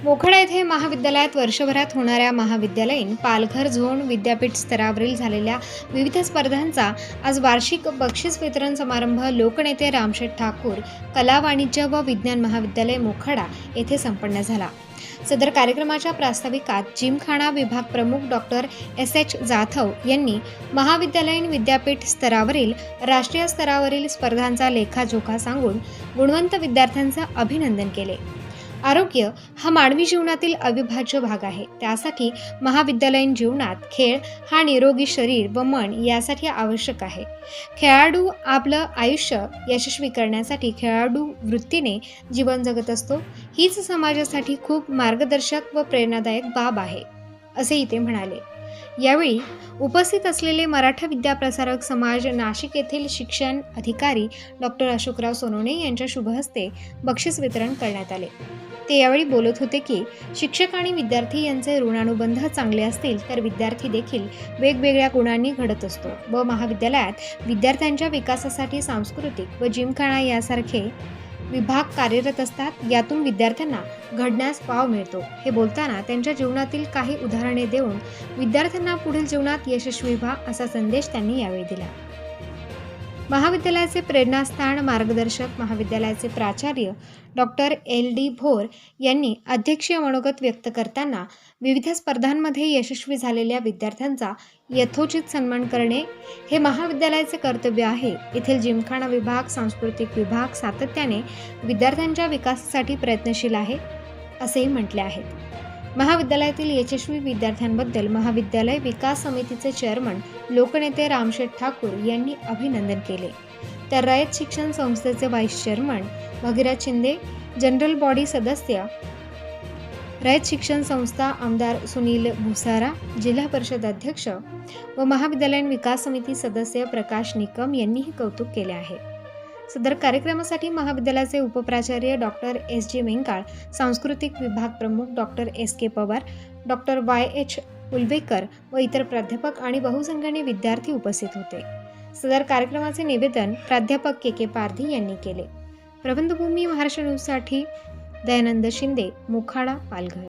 मोखाडा येथे महाविद्यालयात वर्षभरात होणाऱ्या महाविद्यालयीन पालघर झोन विद्यापीठ स्तरावरील झालेल्या विविध स्पर्धांचा आज वार्षिक बक्षीस वितरण समारंभ लोकनेते रामशेठ ठाकूर कला वाणिज्य व विज्ञान महाविद्यालय मोखाडा येथे संपन्न झाला। सदर कार्यक्रमाच्या प्रास्ताविकात जिमखाना विभाग प्रमुख डॉक्टर एस.एच. जाधव यांनी महाविद्यालयीन विद्यापीठ स्तरावरील राष्ट्रीय स्तरावरील स्पर्धांचा लेखाजोखा सांगून गुणवंत विद्यार्थ्यांचे अभिनंदन केले। आरोग्य हा मानवी जीवनातील अविभाज्य भाग आहे। त्यासाठी महाविद्यालयीन जीवनात खेळ हा निरोगी शरीर व मन यासाठी आवश्यक आहे। खेळाडू आपलं आयुष्य यशस्वी करण्यासाठी खेळाडू वृत्तीने जीवन जगत असतो। हीच समाजासाठी खूप मार्गदर्शक व प्रेरणादायक बाब आहे, असेही ते म्हणाले। यावेळी उपस्थित असलेले मराठा विद्याप्रसारक समाज नाशिक येथील शिक्षण अधिकारी डॉक्टर अशोकराव सोनवणे यांच्या शुभहस्ते बक्षीस वितरण करण्यात आले। ते यावेळी बोलत होते की शिक्षक आणि विद्यार्थी यांचे ऋणानुबंध चांगले असतील तर विद्यार्थी देखील वेगवेगळ्या गुणांनी घडत असतो व महाविद्यालयात विद्यार्थ्यांच्या विकासासाठी सांस्कृतिक व जिमखाना यासारखे विभाग कार्यरत असतात। यातून विद्यार्थ्यांना घडण्यास वाव मिळतो। हे बोलताना त्यांच्या जीवनातील काही उदाहरणे देऊन विद्यार्थ्यांना पुढील जीवनात यशस्वी व्हा असा संदेश त्यांनी यावेळी दिला। महाविद्यालयाचे प्रेरणास्थान मार्गदर्शक महाविद्यालयाचे प्राचार्य डॉक्टर एल.डी. भोर यांनी अध्यक्षीय मनोगत व्यक्त करताना विविध स्पर्धांमध्ये यशस्वी झालेल्या विद्यार्थ्यांचा यथोचित सन्मान करणे हे महाविद्यालयाचे कर्तव्य आहे। येथील जिमखाना विभाग सांस्कृतिक विभाग सातत्याने विद्यार्थ्यांच्या विकासासाठी प्रयत्नशील आहे, असेही म्हटले आहे। महाविद्यालयातील यशस्वी विद्यार्थ्यांबद्दल महाविद्यालय विकास समितीचे चेअरमन लोकनेते रामशेठ ठाकूर यांनी अभिनंदन केले। तर रयत शिक्षण संस्थेचे vice chairman Bhagirath Shinde, general body सदस्य रयत शिक्षण संस्था आमदार सुनील भुसारा, जिल्हा परिषद अध्यक्ष व महाविद्यालयीन विकास समिती सदस्य प्रकाश निकम यांनीही कौतुक केले आहे। सदर कार्यक्रमासाठी महाविद्यालयाचे उपप्राचार्य डॉक्टर एस.जी. मेंकाळ, सांस्कृतिक विभाग प्रमुख डॉक्टर एस.के. पवार, डॉक्टर वाय.एच. उलवेकर व इतर प्राध्यापक आणि बहुसंख्येने विद्यार्थी उपस्थित होते। सदर कार्यक्रमाचे निवेदन प्राध्यापक के.के. पारधी यांनी केले। प्रबंधभूमी महाराष्ट्र न्यूजसाठी दयानंद शिंदे, मोखाडा, पालघर।